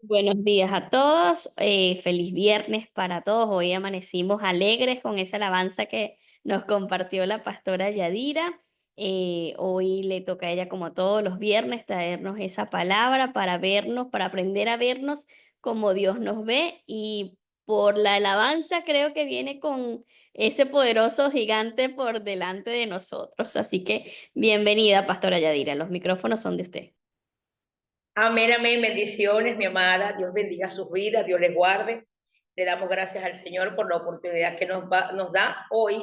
Buenos días a todos, feliz viernes para todos. Hoy amanecimos alegres con esa alabanza que nos compartió la pastora Yadira. Hoy le toca a ella, como todos los viernes, traernos esa palabra para vernos, para aprender a vernos como Dios nos ve. Y por la alabanza creo que viene con ese poderoso gigante por delante de nosotros. Así que bienvenida, pastora Yadira. Los micrófonos son de usted. Amén, amén, bendiciones, mi amada. Dios bendiga sus vidas, Dios les guarde. Le damos gracias al Señor por la oportunidad que nos da hoy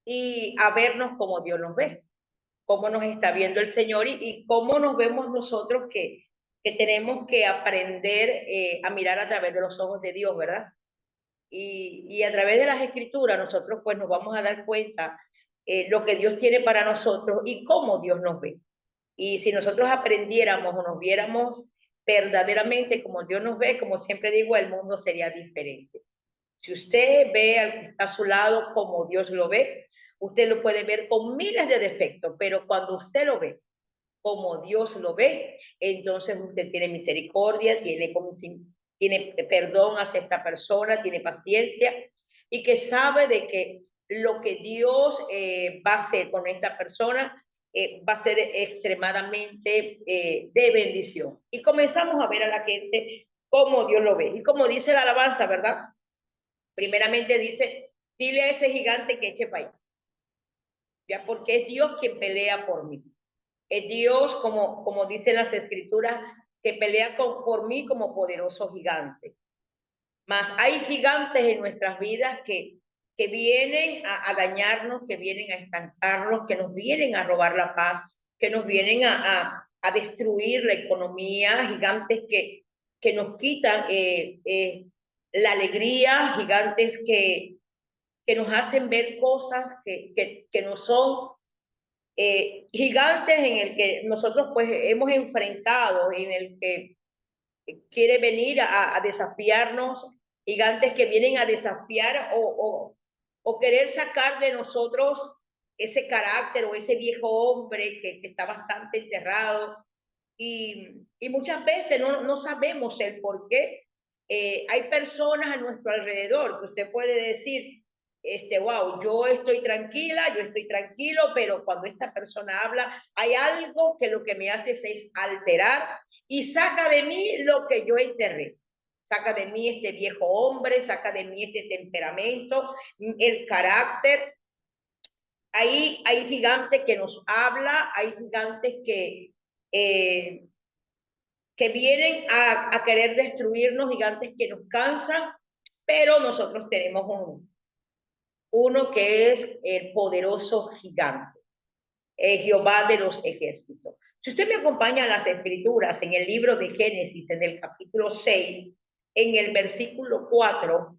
y a vernos como Dios nos ve, cómo nos está viendo el Señor y cómo nos vemos nosotros que tenemos que aprender a mirar a través de los ojos de Dios, ¿verdad? Y a través de las escrituras nosotros pues nos vamos a dar cuenta lo que Dios tiene para nosotros y cómo Dios nos ve. Y si nosotros aprendiéramos o nos viéramos verdaderamente como Dios nos ve, como siempre digo, el mundo sería diferente. Si usted ve al que está a su lado como Dios lo ve, usted lo puede ver con miles de defectos, pero cuando usted lo ve como Dios lo ve, entonces usted tiene misericordia, tiene perdón hacia esta persona, tiene paciencia y que sabe de que lo que Dios va a hacer con esta persona va a ser extremadamente de bendición. Y comenzamos a ver a la gente como Dios lo ve. Y como dice la alabanza, ¿verdad? Primeramente dice, dile a ese gigante que eche para allá, ya porque es Dios quien pelea por mí. Es Dios, como dicen las escrituras, que pelea por mí como poderoso gigante. Mas hay gigantes en nuestras vidas que vienen a dañarnos, que vienen a estancarnos, que nos vienen a robar la paz, que nos vienen a destruir la economía, gigantes que nos quitan la alegría, gigantes que nos hacen ver cosas que no son gigantes en el que nosotros pues hemos enfrentado, en el que quiere venir a desafiarnos, gigantes que vienen a desafiar o querer sacar de nosotros ese carácter o ese viejo hombre que está bastante enterrado. Y muchas veces no sabemos el por qué. Hay personas a nuestro alrededor que usted puede decir, wow, yo estoy tranquila, yo estoy tranquilo, pero cuando esta persona habla, hay algo que lo que me hace es alterar y saca de mí lo que yo enterré. Saca de mí este viejo hombre, saca de mí este temperamento, el carácter. Hay gigantes que nos habla, hay gigantes eh, que vienen a querer destruirnos, gigantes que nos cansan, pero nosotros tenemos uno que es el poderoso gigante, Jehová de los ejércitos. Si usted me acompaña a las escrituras en el libro de Génesis, en el capítulo 6, en el versículo 4,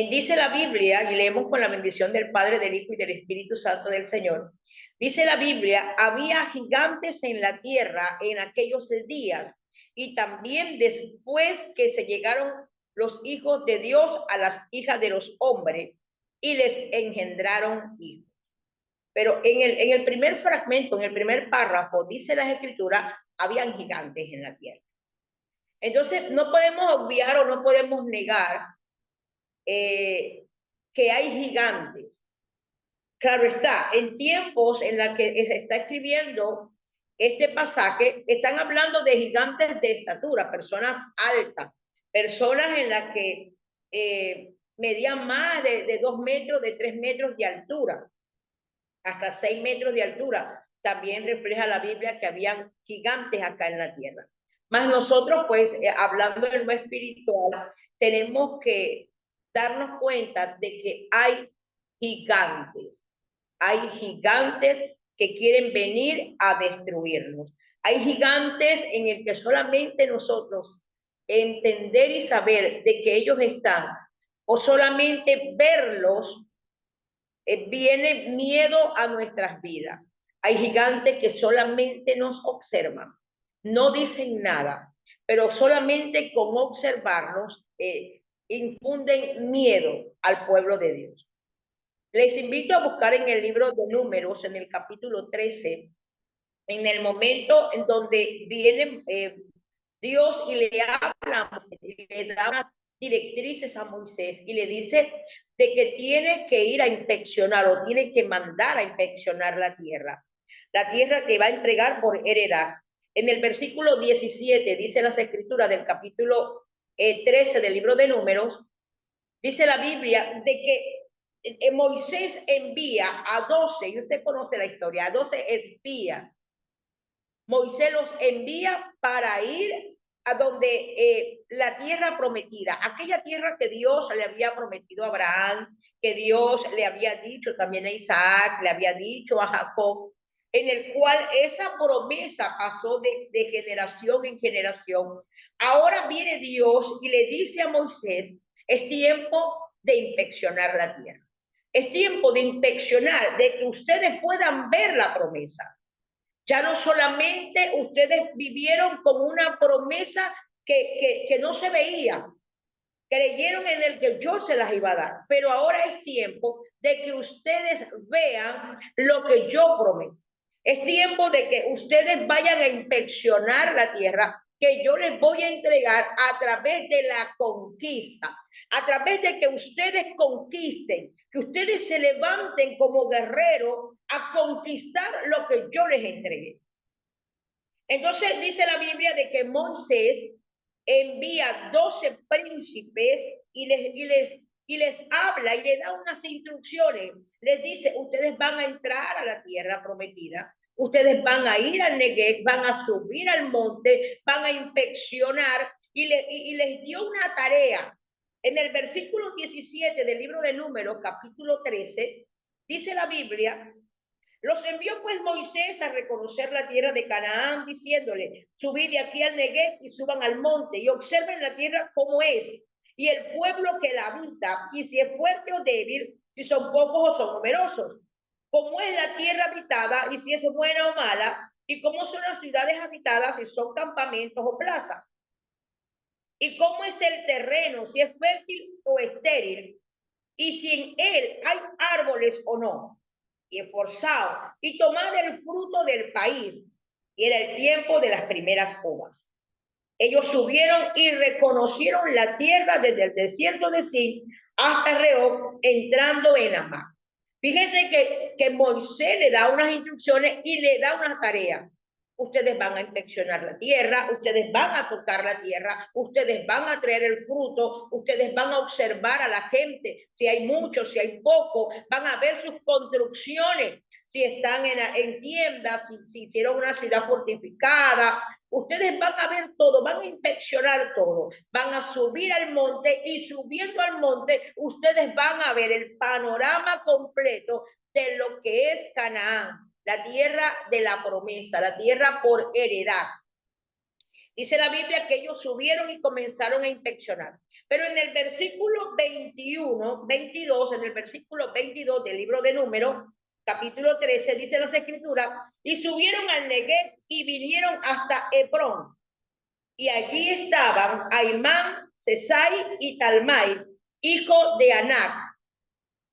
dice la Biblia, y leemos con la bendición del Padre, del Hijo y del Espíritu Santo del Señor, dice la Biblia, había gigantes en la tierra en aquellos días, y también después que se llegaron los hijos de Dios a las hijas de los hombres, y les engendraron hijos. Pero en el primer fragmento, en el primer párrafo, dice las escrituras, habían gigantes en la tierra. Entonces, no podemos obviar o no podemos negar eh, que hay gigantes. Claro está, en tiempos en la que se está escribiendo este pasaje, están hablando de gigantes de estatura, personas altas, personas en las que medían más de 2 metros, de 3 metros de altura, hasta 6 metros de altura. También refleja la Biblia que habían gigantes acá en la tierra. Más nosotros, pues, hablando de lo espiritual, tenemos que darnos cuenta de que hay gigantes. Hay gigantes que quieren venir a destruirnos. Hay gigantes en el que solamente nosotros entender y saber de que ellos están, o solamente verlos, viene miedo a nuestras vidas. Hay gigantes que solamente nos observan, no dicen nada, pero solamente con observarnos infunden miedo al pueblo de Dios. Les invito a buscar en el libro de Números, en el capítulo 13, en el momento en donde vienen Dios y le habla a Moisés, y le da unas directrices a Moisés y le dice de que tiene que ir a inspeccionar o tiene que mandar a inspeccionar la tierra que va a entregar por heredad. En el versículo 17 dice las escrituras del capítulo 13 del libro de Números, dice la Biblia de que Moisés envía a 12, y usted conoce la historia, a 12 espías. Moisés los envía para ir a donde la tierra prometida, aquella tierra que Dios le había prometido a Abraham, que Dios le había dicho también a Isaac, le había dicho a Jacob, en el cual esa promesa pasó de generación en generación. Ahora viene Dios y le dice a Moisés, es tiempo de inspeccionar la tierra. Es tiempo de inspeccionar, de que ustedes puedan ver la promesa. Ya no solamente ustedes vivieron con una promesa que no se veía, creyeron en el que yo se las iba a dar, pero ahora es tiempo de que ustedes vean lo que yo prometí. Es tiempo de que ustedes vayan a inspeccionar la tierra que yo les voy a entregar a través de la conquista, a través de que ustedes conquisten, que ustedes se levanten como guerreros a conquistar lo que yo les entregué. Entonces dice la Biblia de que Moisés envía 12 príncipes y les habla y les da unas instrucciones. Les dice, ustedes van a entrar a la tierra prometida, ustedes van a ir al Negev, van a subir al monte, van a inspeccionar y les dio una tarea. En el versículo 17 del libro de Números, capítulo 13, dice la Biblia, los envió pues Moisés a reconocer la tierra de Canaán, diciéndole, subid de aquí al Negev y suban al monte y observen la tierra como es, y el pueblo que la habita, y si es fuerte o débil, si son pocos o son numerosos, cómo es la tierra habitada, y si es buena o mala, y cómo son las ciudades habitadas, si son campamentos o plazas, y cómo es el terreno, si es fértil o estéril, y si en él hay árboles o no, y esforzado, y tomad el fruto del país. Y era el tiempo de las primeras uvas. Ellos subieron y reconocieron la tierra desde el desierto de Sin hasta Rehob, entrando en Amá. Fíjense que Moisés le da unas instrucciones y le da una tarea. Ustedes van a inspeccionar la tierra, ustedes van a tocar la tierra, ustedes van a traer el fruto, ustedes van a observar a la gente, si hay mucho, si hay poco, van a ver sus construcciones, si están en tiendas, si hicieron una ciudad fortificada, ustedes van a ver todo, van a inspeccionar todo, van a subir al monte y subiendo al monte ustedes van a ver el panorama completo de lo que es Canaán, la tierra de la promesa, la tierra por heredad. Dice la Biblia que ellos subieron y comenzaron a inspeccionar. Pero en el versículo 21, 22, en el versículo 22 del libro de Números, capítulo 13, dice las escrituras, y subieron al Negev y vinieron hasta Hebrón. Y allí estaban Aimán, Sesai y Talmai, hijo de Anac.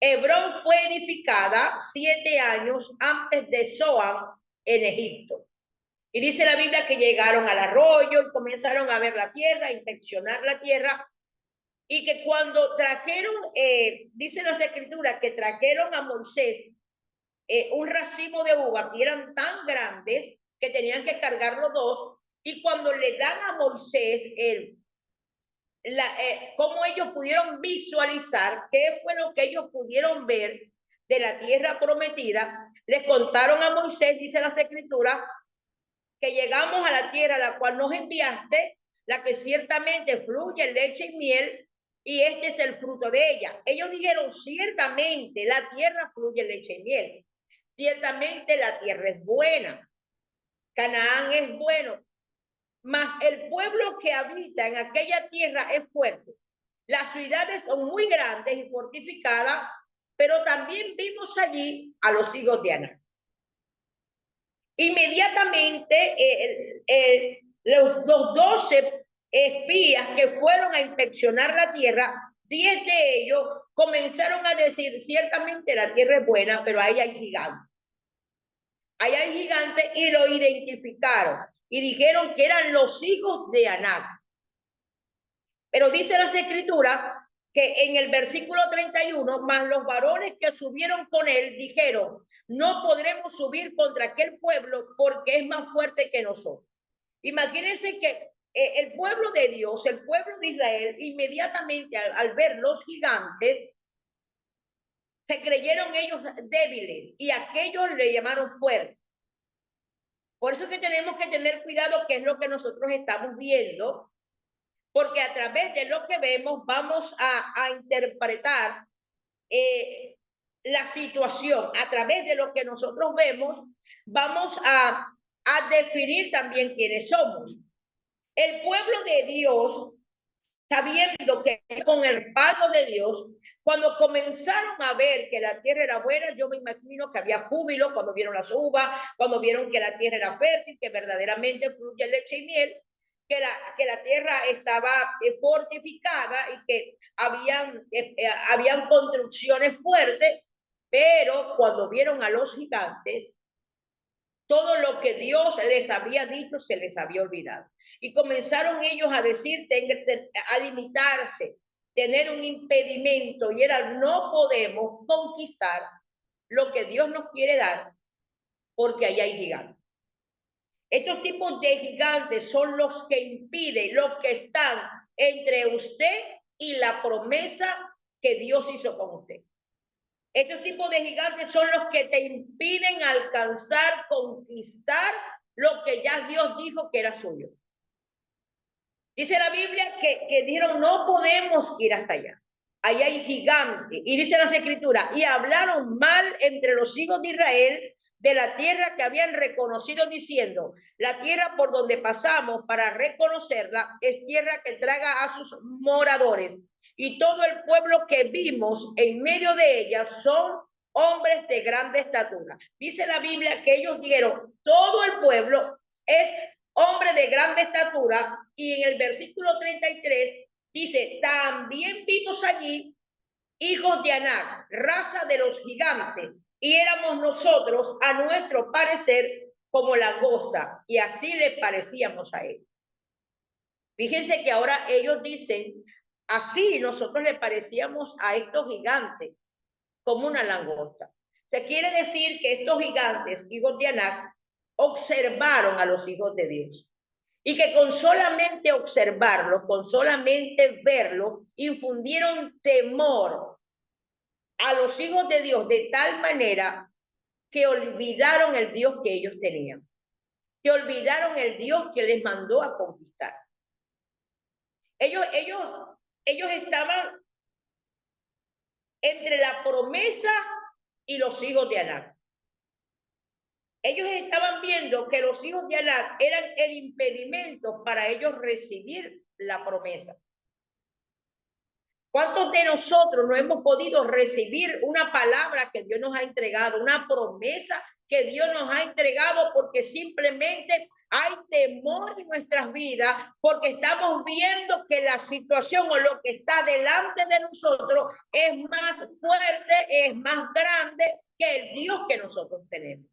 Hebrón fue edificada 7 años antes de Zoan en Egipto. Y dice la Biblia que llegaron al arroyo y comenzaron a ver la tierra, a inspeccionar la tierra, y que cuando trajeron, dice las escrituras, que trajeron a Moisés un racimo de uvas que eran tan grandes que tenían que cargar los dos, y cuando le dan a Moisés cómo ellos pudieron visualizar, qué fue lo que ellos pudieron ver de la tierra prometida, les contaron a Moisés, dice las escrituras, que llegamos a la tierra a la cual nos enviaste, la que ciertamente fluye leche y miel, y este es el fruto de ella. Ellos dijeron, ciertamente la tierra fluye leche y miel, ciertamente la tierra es buena, Canaán es bueno, mas el pueblo que habita en aquella tierra es fuerte. Las ciudades son muy grandes y fortificadas, pero también vimos allí a los hijos de Aná. Inmediatamente los 12 espías que fueron a inspeccionar la tierra, 10 de ellos comenzaron a decir, ciertamente la tierra es buena, pero ahí hay gigantes. Ahí hay gigantes y lo identificaron. y dijeron que eran los hijos de Anac. Pero dice las escrituras que en el versículo 31, más los varones que subieron con él dijeron, no podremos subir contra aquel pueblo porque es más fuerte que nosotros. Imagínense que el pueblo de Dios, el pueblo de Israel, inmediatamente al ver los gigantes, se creyeron ellos débiles y aquellos le llamaron fuertes. Por eso es que tenemos que tener cuidado qué es lo que nosotros estamos viendo, porque a través de lo que vemos vamos a interpretar la situación. A través de lo que nosotros vemos vamos a definir también quiénes somos. El pueblo de Dios, sabiendo que con el respaldo de Dios, cuando comenzaron a ver que la tierra era buena, yo me imagino que había júbilo cuando vieron las uvas, cuando vieron que la tierra era fértil, que verdaderamente fluye leche y miel, que la tierra estaba fortificada y que habían construcciones fuertes, pero cuando vieron a los gigantes, todo lo que Dios les había dicho se les había olvidado. Y comenzaron ellos a decir, a limitarse, tener un impedimento, y era, no podemos conquistar lo que Dios nos quiere dar, porque allá hay gigantes. Estos tipos de gigantes son los que impiden, los que están entre usted y la promesa que Dios hizo con usted. Estos tipos de gigantes son los que te impiden alcanzar, conquistar lo que ya Dios dijo que era suyo. Dice la Biblia que dijeron, no podemos ir hasta allá. Allá hay gigantes. Y dice las escrituras, y hablaron mal entre los hijos de Israel de la tierra que habían reconocido, diciendo, la tierra por donde pasamos para reconocerla es tierra que traga a sus moradores. Y todo el pueblo que vimos en medio de ella son hombres de grande estatura. Dice la Biblia que ellos dieron, todo el pueblo es hombre de grande estatura, y en el versículo 33 dice, también vimos allí hijos de Anac, raza de los gigantes, y éramos nosotros, a nuestro parecer, como langosta, y así le parecíamos a él. Fíjense que ahora ellos dicen, así nosotros le parecíamos a estos gigantes, como una langosta. Se quiere decir que estos gigantes, hijos de Anac, observaron a los hijos de Dios. Y que con solamente observarlo, con solamente verlo, infundieron temor a los hijos de Dios de tal manera que olvidaron el Dios que ellos tenían, que olvidaron el Dios que les mandó a conquistar. Ellos estaban entre la promesa y los hijos de Anac. Ellos estaban viendo que los hijos de Anac eran el impedimento para ellos recibir la promesa. ¿Cuántos de nosotros no hemos podido recibir una palabra que Dios nos ha entregado, una promesa que Dios nos ha entregado, porque simplemente hay temor en nuestras vidas, porque estamos viendo que la situación o lo que está delante de nosotros es más fuerte, es más grande que el Dios que nosotros tenemos?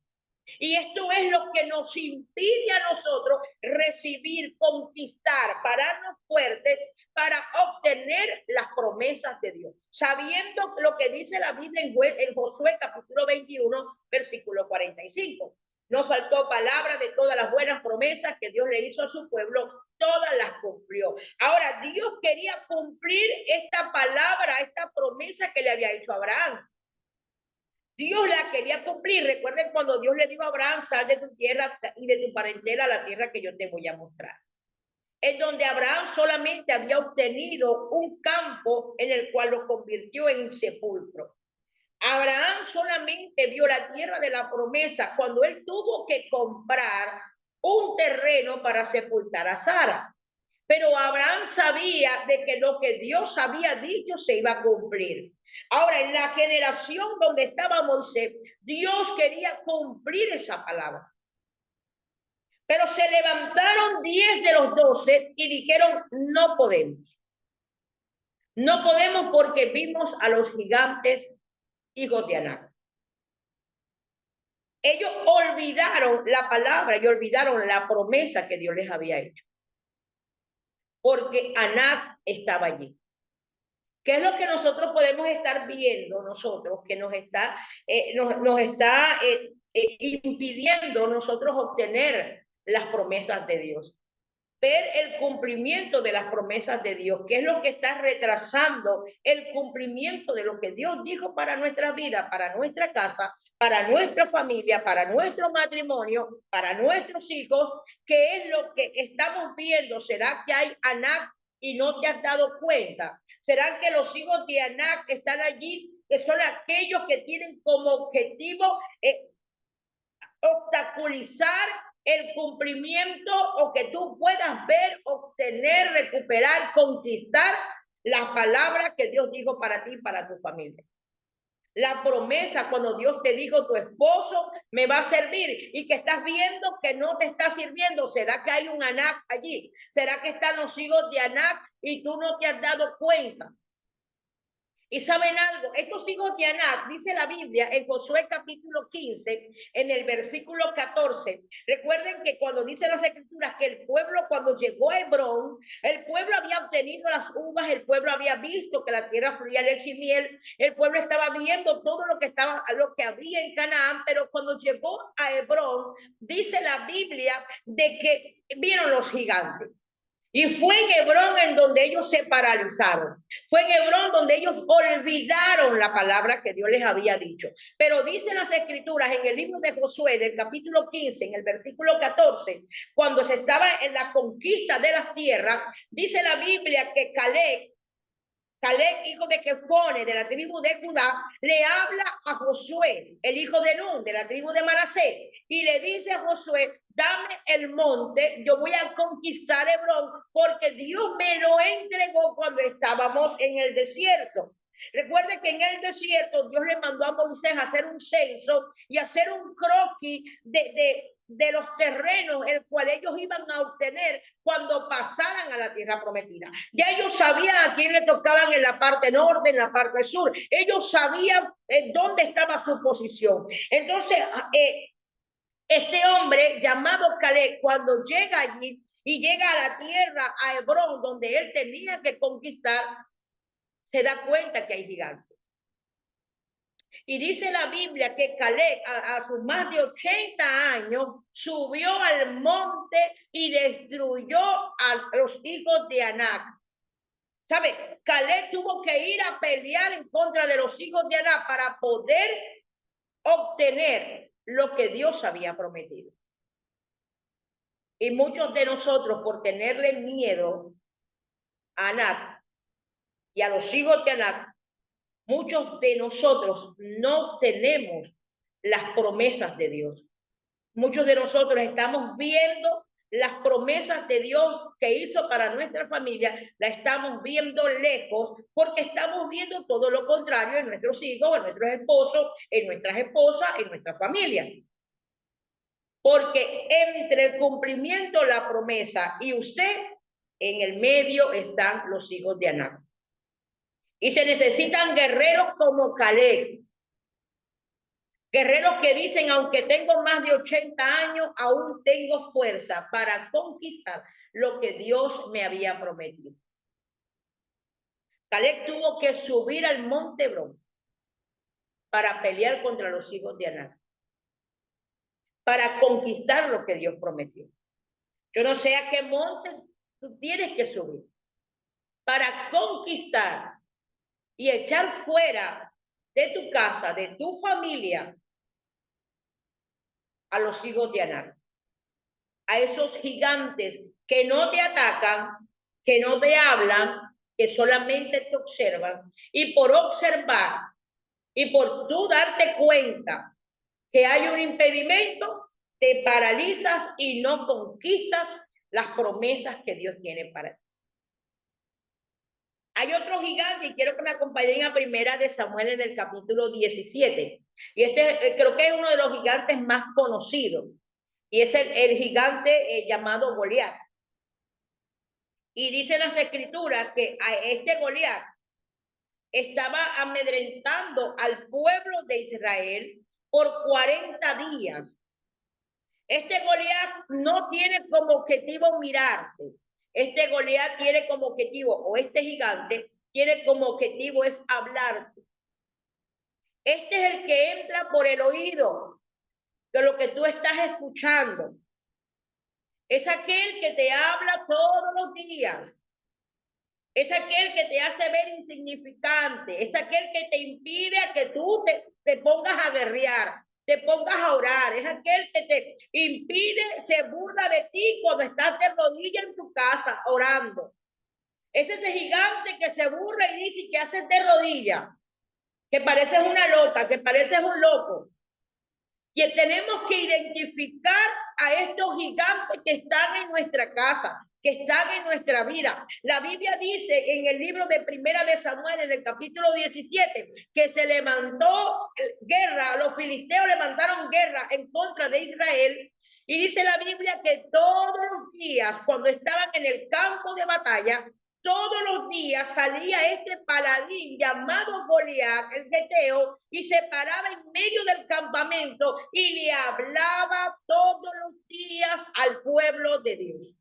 Y esto es lo que nos impide a nosotros recibir, conquistar, pararnos fuertes para obtener las promesas de Dios. Sabiendo lo que dice la Biblia en Josué capítulo 21, versículo 45. No faltó palabra de todas las buenas promesas que Dios le hizo a su pueblo, todas las cumplió. Ahora, Dios quería cumplir esta palabra, esta promesa que le había hecho a Abraham. Dios la quería cumplir. Recuerden cuando Dios le dijo a Abraham, sal de tu tierra y de tu parentela a la tierra que yo te voy a mostrar. En donde Abraham solamente había obtenido un campo en el cual lo convirtió en sepulcro. Abraham solamente vio la tierra de la promesa cuando él tuvo que comprar un terreno para sepultar a Sara. Pero Abraham sabía de que lo que Dios había dicho se iba a cumplir. Ahora, en la generación donde estaba Moisés, Dios quería cumplir esa palabra. Pero se levantaron 10 de los 12 y dijeron, no podemos. No podemos porque vimos a los gigantes hijos de Anac. Ellos olvidaron la palabra y olvidaron la promesa que Dios les había hecho, porque Anac estaba allí. ¿Qué es lo que nosotros podemos estar viendo nosotros que nos está impidiendo nosotros obtener las promesas de Dios? Ver el cumplimiento de las promesas de Dios, qué es lo que está retrasando el cumplimiento de lo que Dios dijo para nuestra vida, para nuestra casa, para nuestra familia, para nuestro matrimonio, para nuestros hijos. ¿Qué es lo que estamos viendo? ¿Será que hay Anac y no te has dado cuenta? ¿Será que los hijos de Anac están allí, que son aquellos que tienen como objetivo obstaculizar el cumplimiento o que tú puedas ver, obtener, recuperar, conquistar las palabras que Dios dijo para ti y para tu familia? La promesa cuando Dios te dijo tu esposo me va a servir y que estás viendo que no te está sirviendo. ¿Será que hay un Anac allí? ¿Será que están los hijos de Anac y tú no te has dado cuenta? Y saben algo, estos hijos de Anac, dice la Biblia en Josué capítulo 15, en el versículo 14. Recuerden que cuando dice las escrituras que el pueblo cuando llegó a Hebrón, el pueblo había obtenido las uvas, el pueblo había visto que la tierra fluía leche y miel, el pueblo estaba viendo todo lo que había en Canaán, pero cuando llegó a Hebrón, dice la Biblia de que vieron los gigantes. Y fue en Hebrón en donde ellos se paralizaron. Fue en Hebrón donde ellos olvidaron la palabra que Dios les había dicho. Pero dicen las escrituras en el libro de Josué, del capítulo 15, en el versículo 14, cuando se estaba en la conquista de las tierras, dice la Biblia que Caleb, hijo de Jefone, de la tribu de Judá, le habla a Josué, el hijo de Nun, de la tribu de Manasés, y le dice a Josué, dame el monte, yo voy a conquistar Hebrón, porque Dios me lo entregó cuando estábamos en el desierto. Recuerde que en el desierto Dios le mandó a Moisés a hacer un censo y hacer un croquis de los terrenos el cual ellos iban a obtener cuando pasaran a la tierra prometida. Ya ellos sabían a quién le tocaban en la parte norte, en la parte sur. Ellos sabían dónde estaba su posición. Entonces, este hombre llamado Caleb, cuando llega allí y llega a la tierra, a Hebrón, donde él tenía que conquistar, se da cuenta que hay gigantes. Y dice la Biblia que Caleb, a sus más de 80 años, subió al monte y destruyó a los hijos de Anac. ¿Sabe? Caleb tuvo que ir a pelear en contra de los hijos de Anac para poder obtener lo que Dios había prometido. Y muchos de nosotros, por tenerle miedo a Anac y a los hijos de Anac, muchos de nosotros no tenemos las promesas de Dios. Muchos de nosotros estamos viendo las promesas de Dios que hizo para nuestra familia, la estamos viendo lejos porque estamos viendo todo lo contrario en nuestros hijos, en nuestros esposos, en nuestras esposas, en nuestra familia. Porque entre el cumplimiento, la promesa y usted, en el medio están los hijos de Anac. Y se necesitan guerreros como Caleb. Guerreros que dicen, aunque tengo más de 80 años, aún tengo fuerza para conquistar lo que Dios me había prometido. Caleb tuvo que subir al monte Hebrón para pelear contra los hijos de Anac, para conquistar lo que Dios prometió. Yo no sé a qué monte tú tienes que subir para conquistar y echar fuera de tu casa, de tu familia, a los hijos de Anac, a esos gigantes que no te atacan, que no te hablan, que solamente te observan, y por observar y por tú darte cuenta que hay un impedimento, te paralizas y no conquistas las promesas que Dios tiene para ti. Hay otro gigante y quiero que me acompañen a primera de Samuel en el capítulo 17. Y este creo que es uno de los gigantes más conocidos. Y es el gigante llamado Goliat. Y dice las escrituras que a este Goliat estaba amedrentando al pueblo de Israel por 40 días. Este Goliat no tiene como objetivo mirarte. Este Goliat tiene como objetivo, o este gigante tiene como objetivo es hablarte. Este es el que entra por el oído de lo que tú estás escuchando. Es aquel que te habla todos los días. Es aquel que te hace ver insignificante. Es aquel que te impide a que tú te pongas a guerrear, te pongas a orar. Es aquel que te impide, se burla de ti cuando estás de rodillas en tu casa orando. Es ese gigante que se burla y dice que haces de rodillas, que pareces una loca, que pareces un loco. Y tenemos que identificar a estos gigantes que están en nuestra casa, que están en nuestra vida. La Biblia dice en el libro de Primera de Samuel, en el capítulo 17, que se levantó guerra, los filisteos levantaron guerra en contra de Israel. Y dice la Biblia que todos los días, cuando estaban en el campo de batalla, todos los días salía este paladín llamado Goliat, el geteo, y se paraba en medio del campamento y le hablaba todos los días al pueblo de Dios.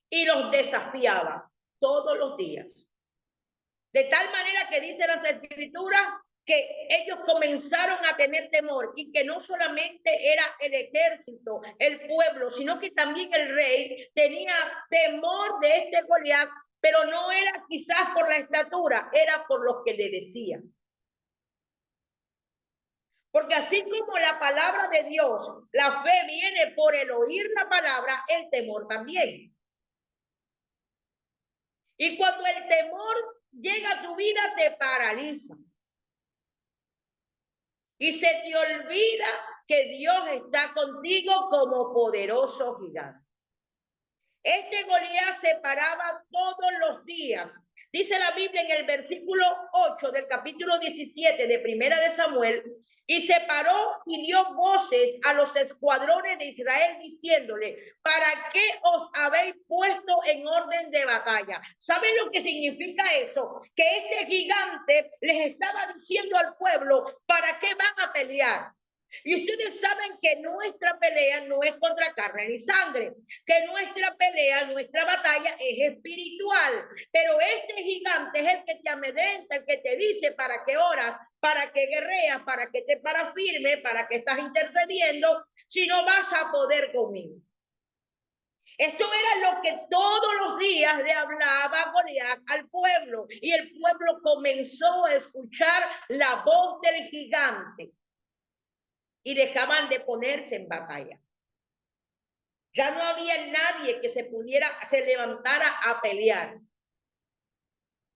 Y los desafiaba todos los días. De tal manera que dice las escrituras que ellos comenzaron a tener temor y que no solamente era el ejército, el pueblo, sino que también el rey tenía temor de este Goliat, pero no era quizás por la estatura, era por lo que le decían. Porque así como la palabra de Dios, la fe viene por el oír la palabra, el temor también. Y cuando el temor llega a tu vida, te paraliza. Y se te olvida que Dios está contigo como poderoso gigante. Este Goliat se paraba todos los días. Dice la Biblia en el versículo 8 del capítulo 17 de Primera de Samuel, y se paró y dio voces a los escuadrones de Israel diciéndole, ¿para qué os habéis puesto en orden de batalla? ¿Saben lo que significa eso? Que este gigante les estaba diciendo al pueblo, ¿para qué van a pelear? Y ustedes saben que nuestra pelea no es contra carne ni sangre, que nuestra pelea, nuestra batalla es espiritual. Pero este gigante es el que te amedrenta, el que te dice para qué oras, para qué guerreas, para qué te paras firme, para qué estás intercediendo, si no vas a poder conmigo. Esto era lo que todos los días le hablaba Goliat al pueblo, y el pueblo comenzó a escuchar la voz del gigante y dejaban de ponerse en batalla. Ya no había nadie que se levantara a pelear.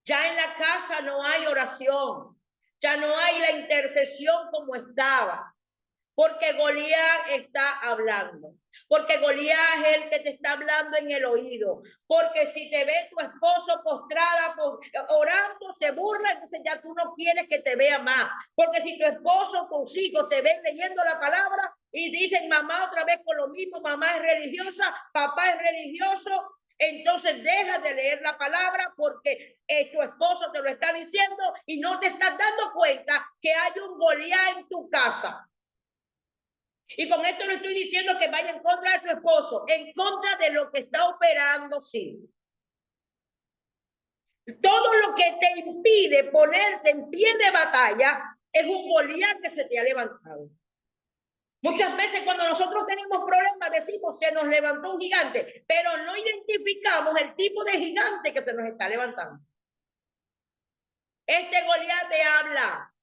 Ya en la casa no hay oración, ya no hay la intercesión como estaba, porque Goliat está hablando, porque Goliat es el que te está hablando en el oído, porque si te ve tu esposo postrada, orando, se burla, entonces ya tú no quieres que te vea más, porque si tu esposo, tus hijos te ven leyendo la palabra y dicen mamá otra vez con lo mismo, mamá es religiosa, papá es religioso, entonces deja de leer la palabra porque tu esposo te lo está diciendo y no te estás dando cuenta que hay un Goliat en tu casa. Y con esto no estoy diciendo que vaya en contra de su esposo, en contra de lo que está operando, sí. Todo lo que te impide ponerte en pie de batalla es un Goliat que se te ha levantado. Muchas veces cuando nosotros tenemos problemas decimos se nos levantó un gigante, pero no identificamos el tipo de gigante que se nos está levantando. Este Goliat te habla.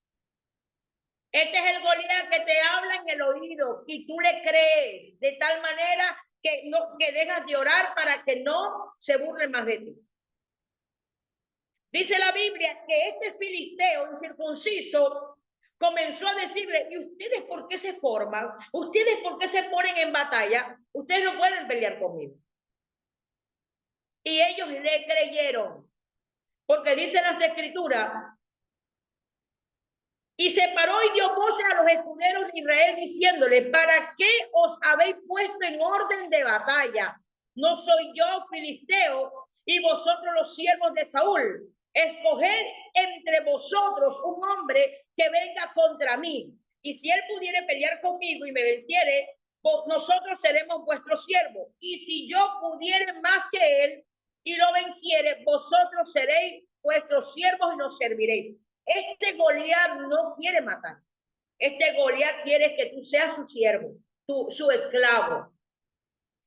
Este es el Goliat que te habla en el oído y tú le crees de tal manera que dejas de orar para que no se burle más de ti. Dice la Biblia que este filisteo incircunciso comenzó a decirle, ¿y ustedes por qué se forman? ¿Ustedes por qué se ponen en batalla? Ustedes no pueden pelear conmigo. Y ellos le creyeron, porque dice las escrituras, y se paró y dio voces a los escuderos de Israel diciéndole, ¿para qué os habéis puesto en orden de batalla? ¿No soy yo filisteo y vosotros los siervos de Saúl? Escoged entre vosotros un hombre que venga contra mí. y si él pudiere pelear conmigo y me venciere, nosotros seremos vuestros siervos. Y si yo pudiere más que él y lo venciere, vosotros seréis vuestros siervos y nos serviréis. Este Goliat no quiere matar. Este Goliat quiere que tú seas su siervo, su esclavo.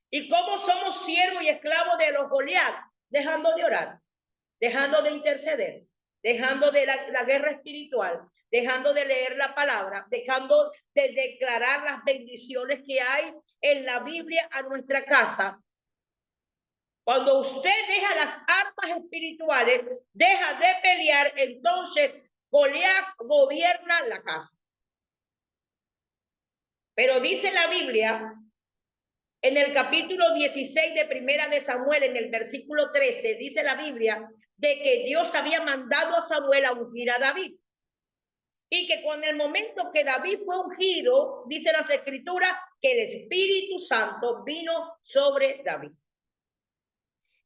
¿Y cómo somos siervos y esclavos de los Goliat? Dejando de orar, dejando de interceder, dejando de la guerra espiritual, dejando de leer la palabra, dejando de declarar las bendiciones que hay en la Biblia a nuestra casa. Cuando usted deja las armas espirituales, deja de pelear, entonces Goliat gobierna la casa. Pero dice la Biblia, en el capítulo 16 de Primera de Samuel, en el versículo 13, dice la Biblia de que Dios había mandado a Samuel a ungir a David. Y que con el momento que David fue ungido, dice las Escrituras, que el Espíritu Santo vino sobre David.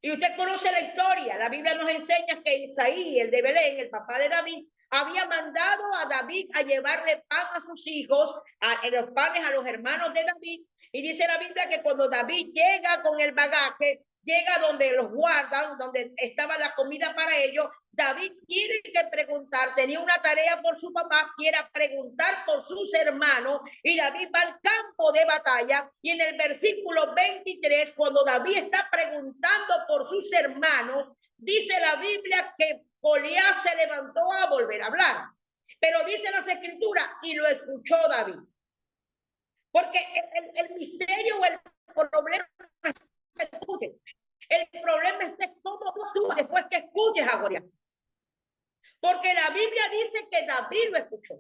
Y usted conoce la historia. La Biblia nos enseña que Isaí, el de Belén, el papá de David, había mandado a David a llevarle pan a sus hijos, los panes a los hermanos de David. Y dice la Biblia que cuando David llega con el bagaje, llega donde los guardan, donde estaba la comida para ellos, David tiene que preguntar, tenía una tarea por su papá, quiere preguntar por sus hermanos, y David va al campo de batalla, y en el versículo 23, cuando David está preguntando por sus hermanos, dice la Biblia que Goliat se levantó a volver a hablar, pero dice las Escrituras, y lo escuchó David. Porque el misterio o el problema es que escuches. El problema es cómo tú después que escuches a Goliat. Porque la Biblia dice que David lo escuchó.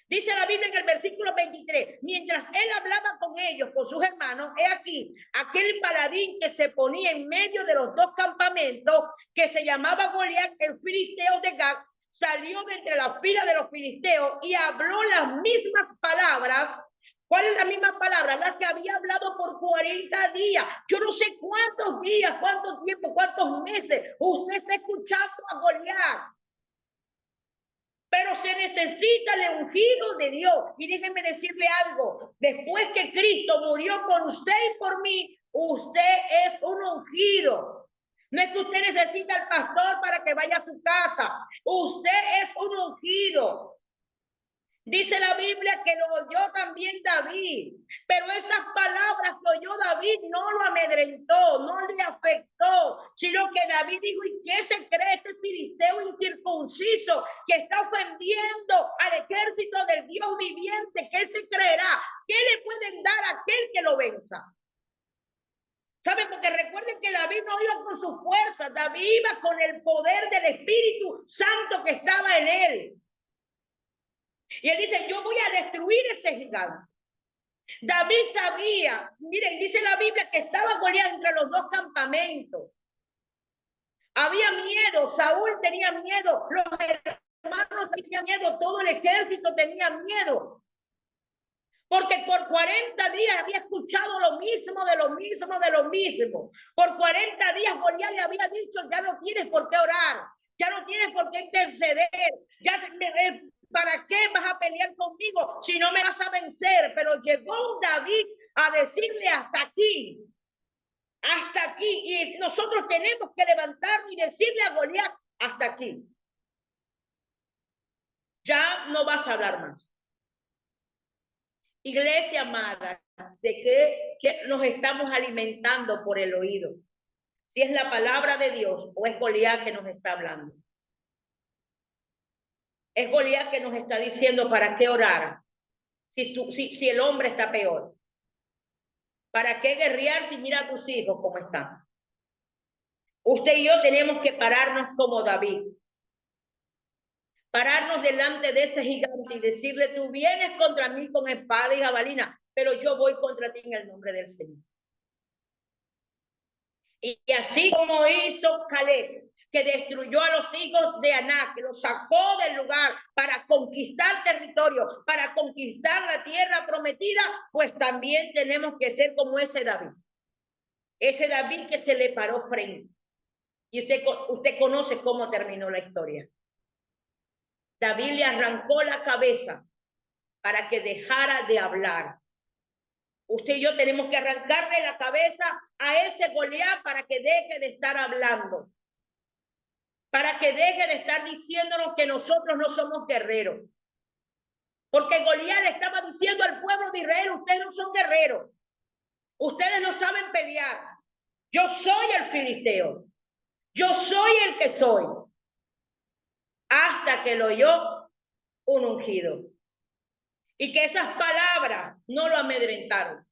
Dice la Biblia en el versículo 23, mientras él hablaba con ellos, con sus hermanos, he aquí, aquel paladín que se ponía en medio de los dos campamentos, que se llamaba Goliat, el filisteo de Gat, salió de entre la fila de los filisteos y habló las mismas palabras. ¿Cuál es la misma palabra? La que había hablado por 40 días. Yo no sé cuántos días, cuánto tiempo, cuántos meses usted está escuchando a Goliat. Pero se necesita el ungido de Dios. Y déjenme decirle algo. Después que Cristo murió por usted y por mí, usted es un ungido. No es que usted necesita al pastor para que vaya a su casa. Usted es un ungido. Dice la Biblia que lo oyó también David, pero esas palabras que oyó David no lo amedrentó, no le afectó, sino que David dijo, ¿y qué se cree este filisteo incircunciso que está ofendiendo al ejército del Dios viviente? ¿Qué se creerá? ¿Qué le pueden dar a aquel que lo venza? ¿Saben? Porque recuerden que David no iba con sus fuerzas, David iba con el poder del Espíritu Santo que estaba en él. Y él dice, yo voy a destruir ese gigante. David sabía, miren, dice la Biblia que estaba Goliat entre los dos campamentos. Había miedo, Saúl tenía miedo, los hermanos tenían miedo, todo el ejército tenía miedo. Porque por 40 días había escuchado lo mismo, de lo mismo, de lo mismo. Por 40 días Goliat le había dicho, ya no tienes por qué orar, ya no tienes por qué interceder, ya ¿para qué vas a pelear conmigo si no me vas a vencer? Pero llegó David a decirle hasta aquí, y nosotros tenemos que levantarnos y decirle a Goliat, hasta aquí. Ya no vas a hablar más. Iglesia amada, ¿de qué nos estamos alimentando por el oído? Si es la palabra de Dios o es Goliat que nos está hablando. Es Goliat que nos está diciendo para qué orar si el hombre está peor. ¿Para qué guerrear si mira a tus hijos cómo están? Usted y yo tenemos que pararnos como David. Pararnos delante de ese gigante y decirle, tú vienes contra mí con espada y jabalina, pero yo voy contra ti en el nombre del Señor. Y así como hizo Caleb, que destruyó a los hijos de Anac, que los sacó del lugar para conquistar territorio, para conquistar la tierra prometida, pues también tenemos que ser como ese David. Ese David que se le paró frente. Y usted conoce cómo terminó la historia. David le arrancó la cabeza para que dejara de hablar. Usted y yo tenemos que arrancarle la cabeza a ese Goliat para que deje de estar hablando, para que deje de estar diciéndonos que nosotros no somos guerreros. Porque Goliat le estaba diciendo al pueblo de Israel: ustedes no son guerreros, ustedes no saben pelear, yo soy el filisteo, yo soy el que soy. Hasta que lo oyó un ungido. Y que esas palabras no lo amedrentaron.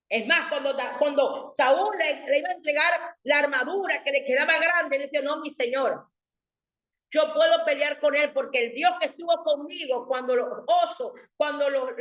Es más, cuando Saúl le iba a entregar la armadura que le quedaba grande, él decía: no, mi señor, yo puedo pelear con él, porque el Dios que estuvo conmigo cuando los osos, cuando los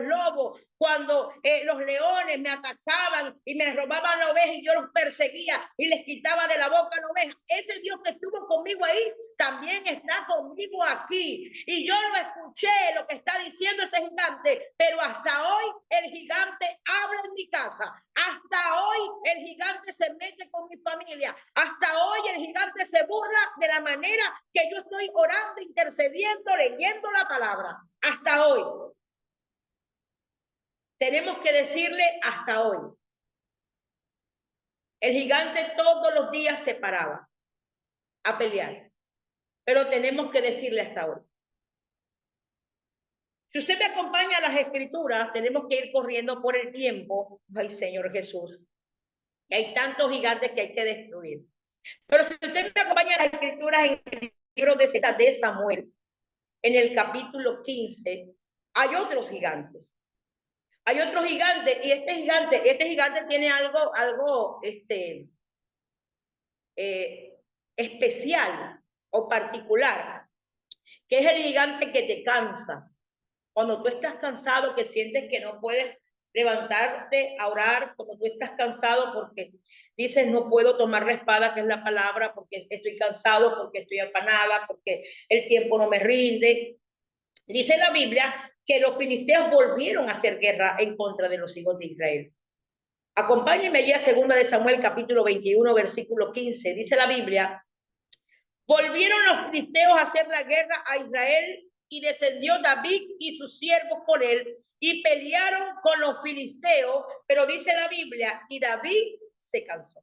lobos, cuando los leones me atacaban y me robaban la oveja y yo los perseguía y les quitaba de la boca la oveja, ese Dios que estuvo conmigo ahí también está conmigo aquí. Y yo lo escuché, lo que está diciendo ese gigante, pero hasta hoy el gigante habla en mi casa, hasta hoy el gigante se mete con mi familia, hasta hoy el gigante se burla de la manera que yo estoy orando, intercediendo, leyendo la palabra. Hasta hoy. Tenemos que decirle hasta hoy. El gigante todos los días se paraba a pelear, pero tenemos que decirle hasta hoy. Si usted me acompaña a las escrituras, tenemos que ir corriendo por el tiempo. Ay, Señor Jesús, hay tantos gigantes que hay que destruir. Pero si usted me acompaña a las escrituras en el libro de Samuel, en el capítulo 15, hay otros gigantes. Hay otro gigante, y este gigante tiene algo especial o particular, que es el gigante que te cansa. Cuando tú estás cansado, que sientes que no puedes levantarte a orar, cuando tú estás cansado porque dices: no puedo tomar la espada, que es la palabra, porque estoy cansado, porque estoy afanada, porque el tiempo no me rinde. Dice la Biblia que los filisteos volvieron a hacer guerra en contra de los hijos de Israel. Acompáñenme allí a 2 de Samuel, capítulo 21, versículo 15. Dice la Biblia: volvieron los filisteos a hacer la guerra a Israel, y descendió David y sus siervos con él, y pelearon con los filisteos, pero dice la Biblia, y David se cansó.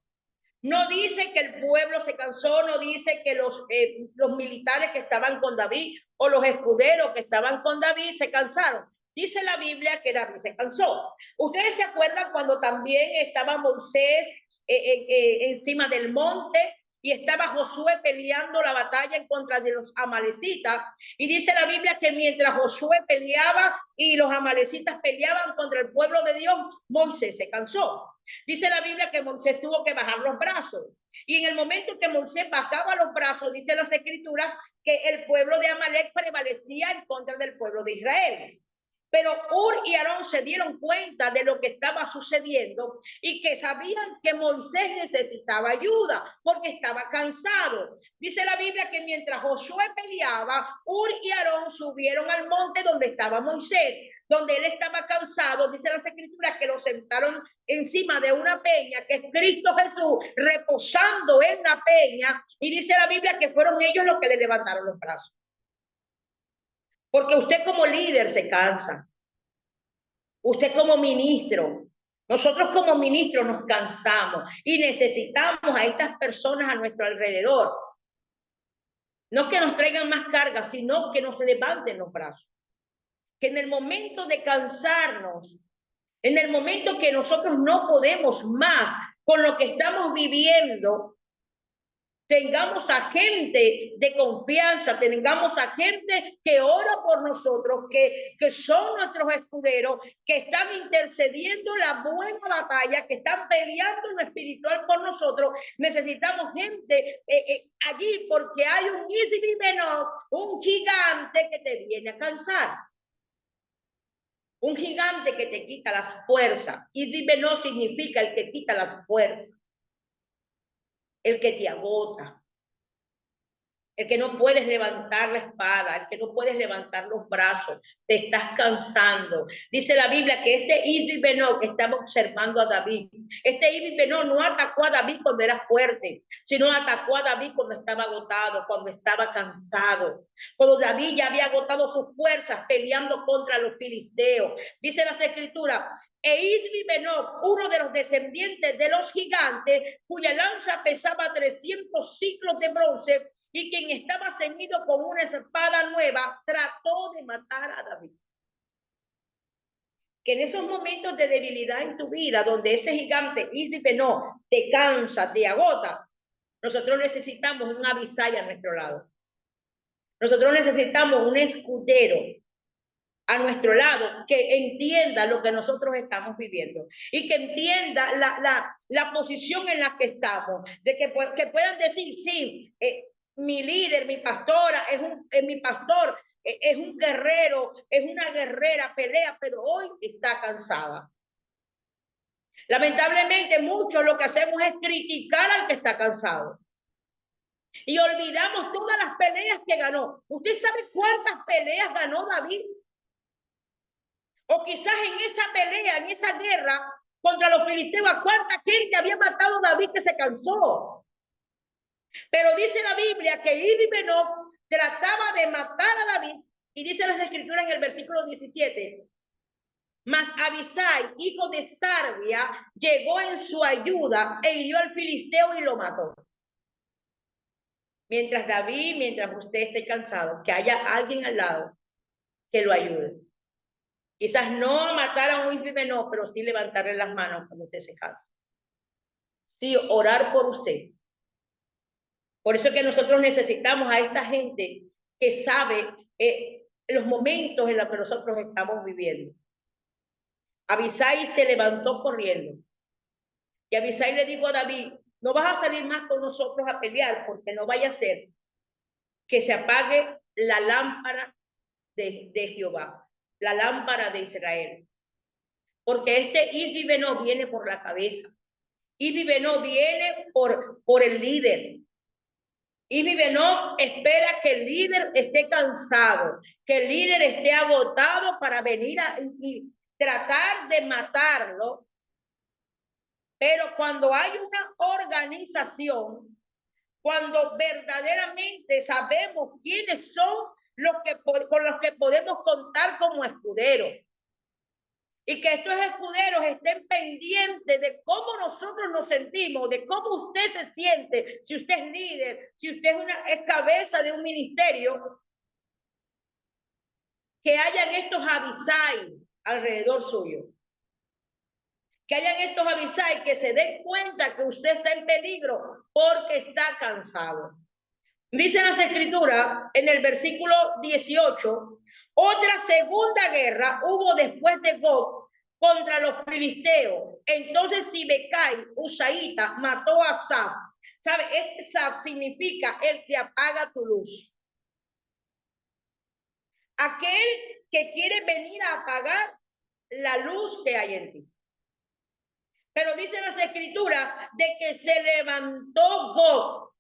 No dice que el pueblo se cansó, no dice que los militares que estaban con David o los escuderos que estaban con David se cansaron. Dice la Biblia que David se cansó. Ustedes se acuerdan cuando también estaba Moisés encima del monte y estaba Josué peleando la batalla en contra de los amalecitas. Y dice la Biblia que mientras Josué peleaba y los amalecitas peleaban contra el pueblo de Dios, Moisés se cansó. Dice la Biblia que Moisés tuvo que bajar los brazos. Y en el momento que Moisés bajaba los brazos, dice las escrituras, que el pueblo de Amalek prevalecía en contra del pueblo de Israel. Pero Ur y Aarón se dieron cuenta de lo que estaba sucediendo y que sabían que Moisés necesitaba ayuda porque estaba cansado. Dice la Biblia que mientras Josué peleaba, Ur y Aarón subieron al monte donde estaba Moisés, donde él estaba cansado. Dice las escrituras que lo sentaron encima de una peña, que es Cristo Jesús, reposando en la peña, y dice la Biblia que fueron ellos los que le levantaron los brazos. Porque usted como líder se cansa. Usted como ministro. Nosotros como ministros nos cansamos y necesitamos a estas personas a nuestro alrededor. No que nos traigan más carga, sino que nos levanten los brazos. Que en el momento de cansarnos, en el momento que nosotros no podemos más con lo que estamos viviendo, tengamos a gente de confianza, tengamos a gente que ora por nosotros, que son nuestros escuderos, que están intercediendo la buena batalla, que están peleando en lo espiritual por nosotros. Necesitamos gente allí, porque hay un Isibimenob, un gigante que te viene a cansar. Un gigante que te quita las fuerzas. Isibimenob significa el que quita las fuerzas, el que te agota. el que no puedes levantar la espada, el que no puedes levantar los brazos, te estás cansando. Dice la Biblia que este Isbi-Benob que estaba observando a David, este Isbi-Benob no atacó a David cuando era fuerte, sino atacó a David cuando estaba agotado, cuando estaba cansado, cuando David ya había agotado sus fuerzas peleando contra los filisteos. Dice las Escrituras, e Isbi-Benob, uno de los descendientes de los gigantes, cuya lanza pesaba 300 ciclos de bronce, y quien estaba ceñido con una espada nueva, trató de matar a David. Que en esos momentos de debilidad en tu vida, donde ese gigante Isbi-Benob te cansa, te agota, nosotros necesitamos un Abisai a nuestro lado. Nosotros necesitamos un escudero a nuestro lado que entienda lo que nosotros estamos viviendo y que entienda la posición en la que estamos, de que puedan decir, sí, mi líder, mi pastora, mi pastor, es un guerrero, es una guerrera, pelea, pero hoy está cansada. Lamentablemente muchos lo que hacemos es criticar al que está cansado. Y olvidamos todas las peleas que ganó. ¿Usted sabe cuántas peleas ganó David? O quizás en esa pelea, en esa guerra contra los filisteos, ¿a cuánta gente había matado David que se cansó? Pero dice la Biblia que Isbi-Benob trataba de matar a David, y dice las Escrituras en el versículo 17, mas Abisai, hijo de Sarbia, llegó en su ayuda e hirió al filisteo y lo mató. Mientras David, mientras usted esté cansado, que haya alguien al lado que lo ayude. Quizás no matar a un Isbi-Benob, pero sí levantarle las manos cuando usted se cansa. Sí, orar por usted. Por eso es que nosotros necesitamos a esta gente que sabe los momentos en los que nosotros estamos viviendo. Abisai se levantó corriendo. Y Abisai le dijo a David, no vas a salir más con nosotros a pelear, porque no vaya a ser que se apague la lámpara de Jehová, la lámpara de Israel. Porque este Isbi-Benob viene por la cabeza. Isbi-Benob viene por el líder. Isbi-Benob espera que el líder esté cansado, que el líder esté agotado para venir y tratar de matarlo. Pero cuando hay una organización, cuando verdaderamente sabemos quiénes son con los que podemos contar como escuderos, y que estos escuderos estén pendientes de cómo nosotros nos sentimos, de cómo usted se siente, si usted es líder, si usted es cabeza de un ministerio, que hayan estos Abisai alrededor suyo, que hayan estos Abisai que se den cuenta que usted está en peligro porque está cansado. Dice las Escrituras en el versículo 18, otra segunda guerra hubo después de Gog contra los filisteos. Entonces Sibecai, Usaíta, mató a Saf. ¿Sabe? Este Saf significa el que apaga tu luz. Aquel que quiere venir a apagar la luz que hay en ti. Pero dice las Escrituras de que se levantó Gog.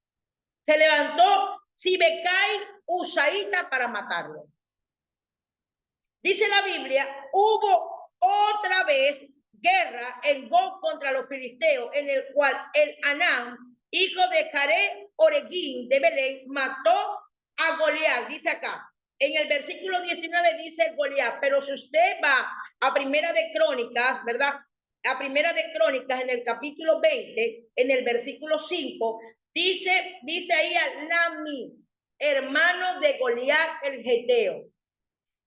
Se levantó Sibecai, Usaíta para matarlo. Dice la Biblia, hubo otra vez guerra en Gog contra los filisteos, en el cual el Anán, hijo de Jareb Oregín de Belén, mató a Goliat. Dice acá, en el versículo 19 dice Goliat, pero si usted va a Primera de Crónicas, ¿verdad? A Primera de Crónicas, en el capítulo 20, en el versículo 5, dice ahí a Lami, hermano de Goliat el Geteo.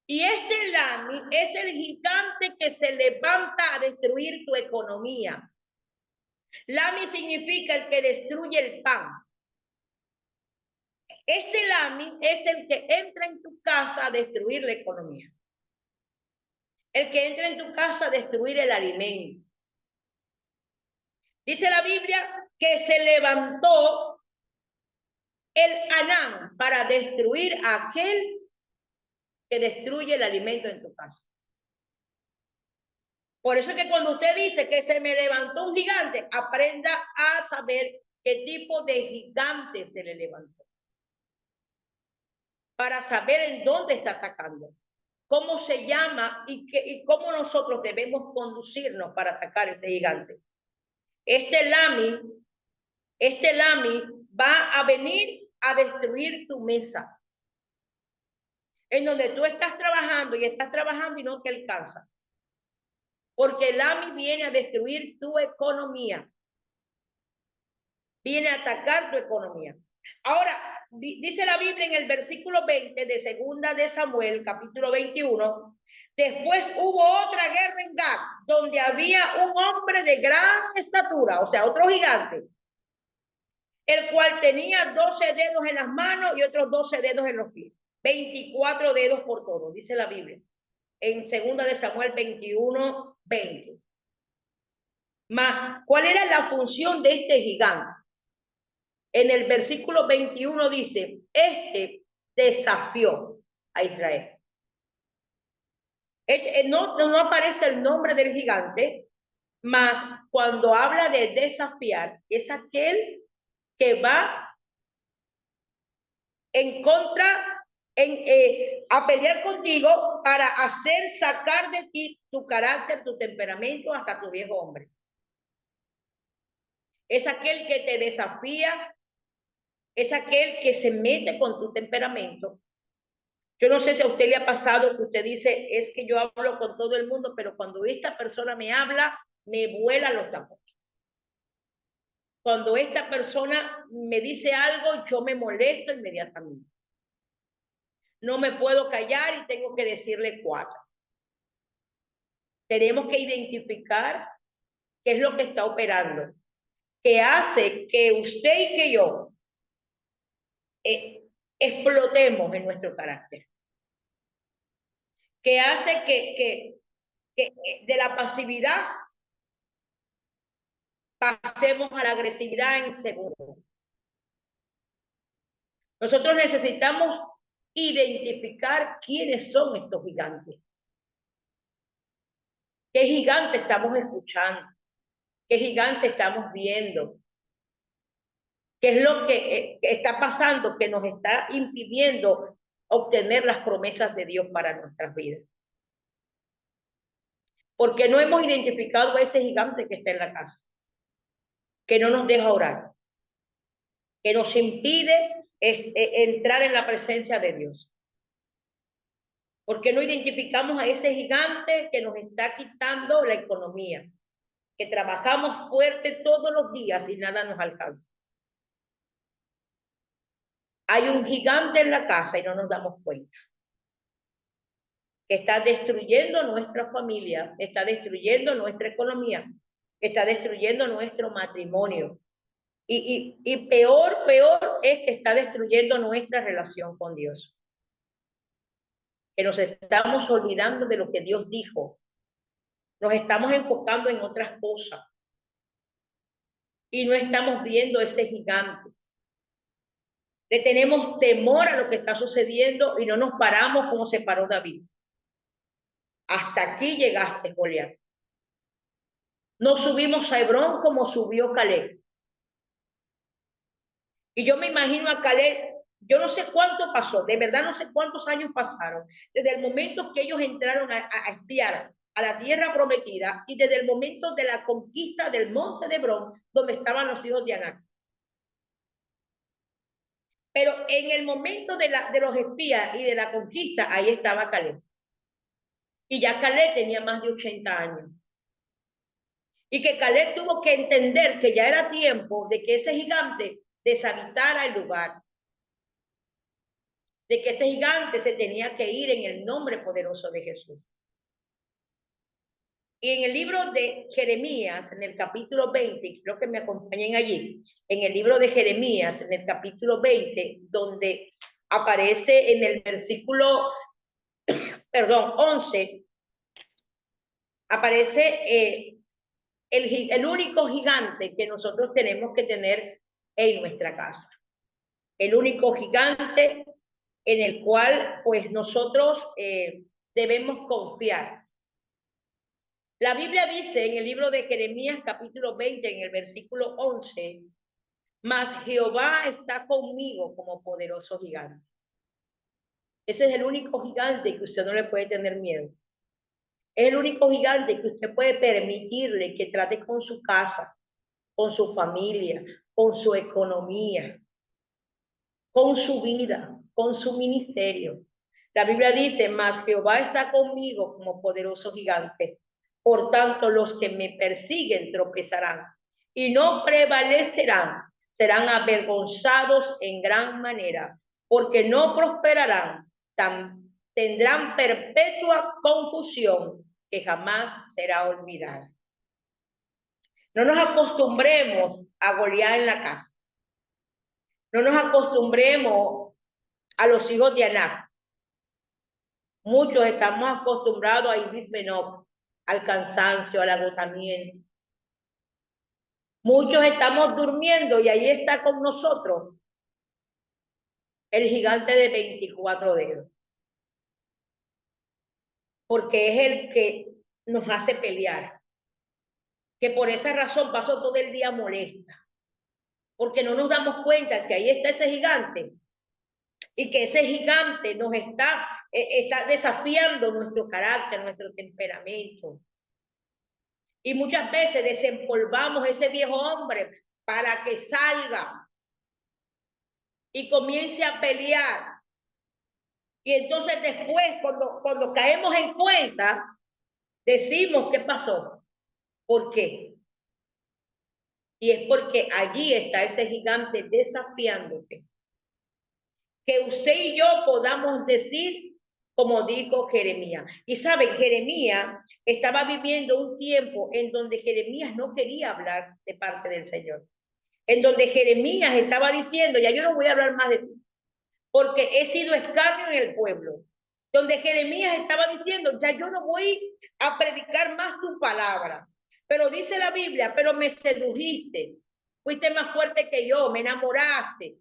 Y este Lami es el gigante que se levanta a destruir tu economía. Lami significa el que destruye el pan. Este Lami es el que entra en tu casa a destruir la economía. El que entra en tu casa a destruir el alimento. Dice la Biblia que se levantó el Anán para destruir a aquel que destruye el alimento en tu casa. Por eso es que cuando usted dice que se me levantó un gigante, aprenda a saber qué tipo de gigante se le levantó. para saber en dónde está atacando, cómo se llama y cómo nosotros debemos conducirnos para atacar este gigante. Este Lami va a venir a destruir tu mesa, en donde tú estás trabajando y no te alcanza. Porque el Lami viene a destruir tu economía. Viene a atacar tu economía. Ahora, dice la Biblia en el versículo 20 de segunda de Samuel, capítulo 21, después hubo otra guerra en Gad, donde había un hombre de gran estatura, o sea, otro gigante, el cual tenía 12 dedos en las manos y otros 12 dedos en los pies. 24 dedos por todo, dice la Biblia, en segunda de Samuel 21, 20. Mas, ¿cuál era la función de este gigante? En el versículo 21 dice, este desafió a Israel. No aparece el nombre del gigante, mas cuando habla de desafiar, es aquel que va en contra, a pelear contigo para hacer sacar de ti tu carácter, tu temperamento, hasta tu viejo hombre. Es aquel que te desafía, es aquel que se mete con tu temperamento. Yo no sé si a usted le ha pasado que usted dice, es que yo hablo con todo el mundo, pero cuando esta persona me habla, me vuelan los tapones. Cuando esta persona me dice algo, yo me molesto inmediatamente. No me puedo callar y tengo que decirle 4. Tenemos que identificar qué es lo que está operando, que hace que usted y que yo explotemos en nuestro carácter, que hace que de la pasividad pasemos a la agresividad en segundos. Nosotros necesitamos identificar quiénes son estos gigantes. ¿Qué gigante estamos escuchando? ¿Qué gigante estamos viendo? ¿Qué es lo que está pasando que nos está impidiendo obtener las promesas de Dios para nuestras vidas? Porque no hemos identificado a ese gigante que está en la casa, que no nos deja orar, que nos impide entrar en la presencia de Dios. Porque no identificamos a ese gigante que nos está quitando la economía, que trabajamos fuerte todos los días y nada nos alcanza. Hay un gigante en la casa y no nos damos cuenta, que está destruyendo nuestra familia, está destruyendo nuestra economía, está destruyendo nuestro matrimonio. Y peor es que está destruyendo nuestra relación con Dios. Que nos estamos olvidando de lo que Dios dijo. Nos estamos enfocando en otras cosas. Y no estamos viendo ese gigante. Le tenemos temor a lo que está sucediendo y no nos paramos como se paró David. Hasta aquí llegaste, Goliat. No subimos a Hebrón como subió Caleb. Y yo me imagino a Caleb, yo no sé cuánto pasó, de verdad no sé cuántos años pasaron, desde el momento que ellos entraron a espiar a la tierra prometida y desde el momento de la conquista del monte de Hebrón, donde estaban los hijos de Anac. Pero en el momento de los espías y de la conquista, ahí estaba Caleb. Y ya Caleb tenía más de 80 años. Y que Caleb tuvo que entender que ya era tiempo de que ese gigante deshabitara el lugar. De que ese gigante se tenía que ir en el nombre poderoso de Jesús. Y en el libro de Jeremías, en el capítulo 20, creo que me acompañen allí, en el libro de Jeremías, en el capítulo 20, donde aparece en el versículo, 11, aparece el único gigante que nosotros tenemos que tener en nuestra casa. El único gigante en el cual pues nosotros debemos confiar. La Biblia dice en el libro de Jeremías capítulo 20, en el versículo 11, mas Jehová está conmigo como poderoso gigante. Ese es el único gigante que usted no le puede tener miedo. Es el único gigante que usted puede permitirle que trate con su casa, con su familia, con su economía, con su vida, con su ministerio. La Biblia dice, mas Jehová está conmigo como poderoso gigante. Por tanto, los que me persiguen tropezarán y no prevalecerán. Serán avergonzados en gran manera, porque no prosperarán. Tendrán perpetua confusión que jamás será olvidada. No nos acostumbremos a golear en la casa. No nos acostumbremos a los hijos de Aná. Muchos estamos acostumbrados a Ibis Benob, al cansancio, al agotamiento. Muchos estamos durmiendo y ahí está con nosotros el gigante de 24 dedos. Porque es el que nos hace pelear. Que por esa razón paso todo el día molesta. Porque no nos damos cuenta que ahí está ese gigante. Y que ese gigante nos está desafiando nuestro carácter, nuestro temperamento. Y muchas veces desempolvamos ese viejo hombre para que salga y comience a pelear. Y entonces después, cuando caemos en cuenta, decimos, ¿qué pasó? ¿Por qué? Y es porque allí está ese gigante desafiándote. Que usted y yo podamos decir, como dijo Jeremías. Y saben, Jeremías estaba viviendo un tiempo en donde Jeremías no quería hablar de parte del Señor. En donde Jeremías estaba diciendo, ya yo no voy a hablar más de ti, porque he sido escarnio en el pueblo. Donde Jeremías estaba diciendo, ya yo no voy a predicar más tu palabra. Pero dice la Biblia, pero me sedujiste, fuiste más fuerte que yo, me enamoraste.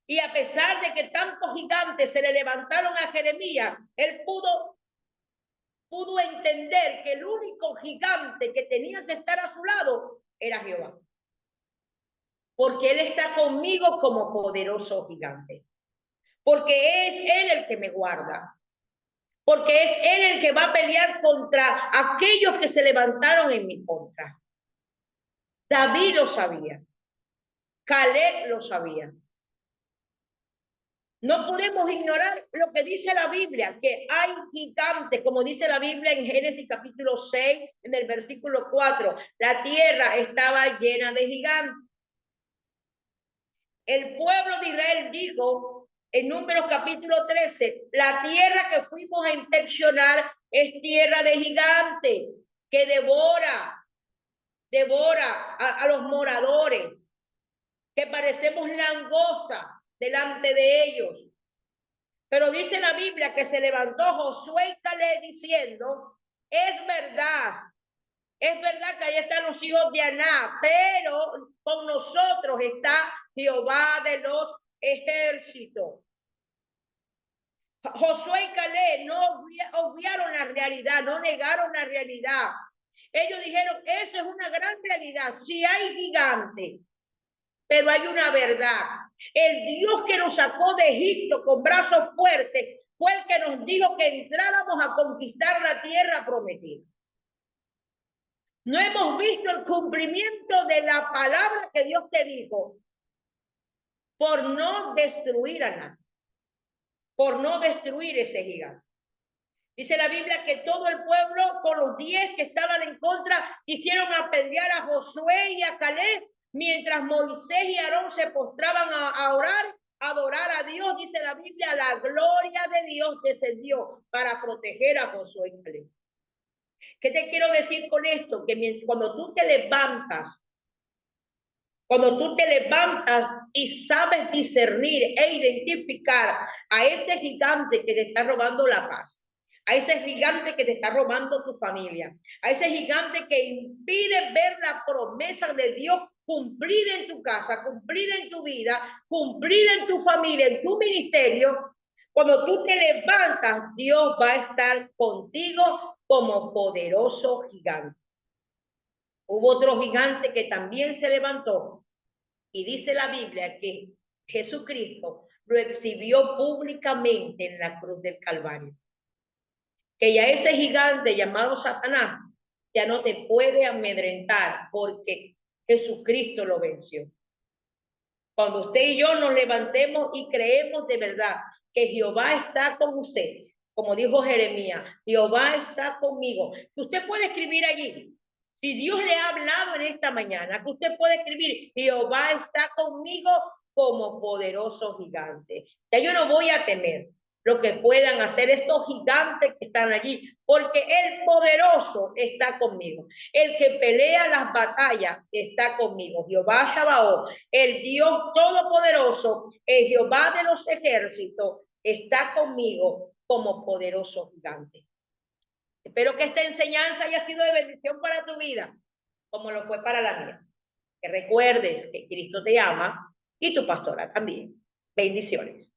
Y a pesar de que tantos gigantes se le levantaron a Jeremías, él pudo entender que el único gigante que tenía que estar a su lado era Jehová. Porque él está conmigo como poderoso gigante. Porque es él el que me guarda. Porque es él el que va a pelear contra aquellos que se levantaron en mi contra. David lo sabía. Caleb lo sabía. No podemos ignorar lo que dice la Biblia, que hay gigantes, como dice la Biblia en Génesis capítulo 6, en el versículo 4. La tierra estaba llena de gigantes. El pueblo de Israel dijo en Números capítulo 13, la tierra que fuimos a inspeccionar es tierra de gigantes, que devora a los moradores, que parecemos langosta delante de ellos. Pero dice la Biblia que se levantó Josué y Caleb diciendo, es verdad que ahí están los hijos de Aná, pero con nosotros está Jehová de los ejércitos. Josué y Caleb no obviaron la realidad, no negaron la realidad. Ellos dijeron, eso es una gran realidad, sí hay gigantes, pero hay una verdad. El Dios que nos sacó de Egipto con brazos fuertes fue el que nos dijo que entráramos a conquistar la tierra prometida. No hemos visto el cumplimiento de la palabra que Dios te dijo por no destruir a nadie, por no destruir ese gigante. Dice la Biblia que todo el pueblo, con los 10 que estaban en contra, hicieron apedrear a Josué y a Caleb, mientras Moisés y Aarón se postraban a orar, a adorar a Dios. Dice la Biblia, la gloria de Dios descendió para proteger a Josué y Caleb. ¿Qué te quiero decir con esto? Que cuando tú te levantas y sabes discernir e identificar a ese gigante que te está robando la paz, a ese gigante que te está robando tu familia, a ese gigante que impide ver la promesa de Dios cumplida en tu casa, cumplida en tu vida, cumplida en tu familia, en tu ministerio, cuando tú te levantas, Dios va a estar contigo como poderoso gigante. Hubo otro gigante que también se levantó y dice la Biblia que Jesucristo lo exhibió públicamente en la cruz del Calvario. Que ya ese gigante llamado Satanás ya no te puede amedrentar porque Jesucristo lo venció. Cuando usted y yo nos levantemos y creemos de verdad que Jehová está con usted, como dijo Jeremías, Jehová está conmigo. Que usted puede escribir allí. Si Dios le ha hablado en esta mañana, que usted puede escribir, Jehová está conmigo como poderoso gigante. Ya yo no voy a temer lo que puedan hacer estos gigantes que están allí, porque el poderoso está conmigo. El que pelea las batallas está conmigo. Jehová Sabaoth, el Dios todopoderoso, el Jehová de los ejércitos, está conmigo como poderoso gigante. Espero que esta enseñanza haya sido de bendición para tu vida, como lo fue para la mía. Que recuerdes que Cristo te ama y tu pastora también. Bendiciones.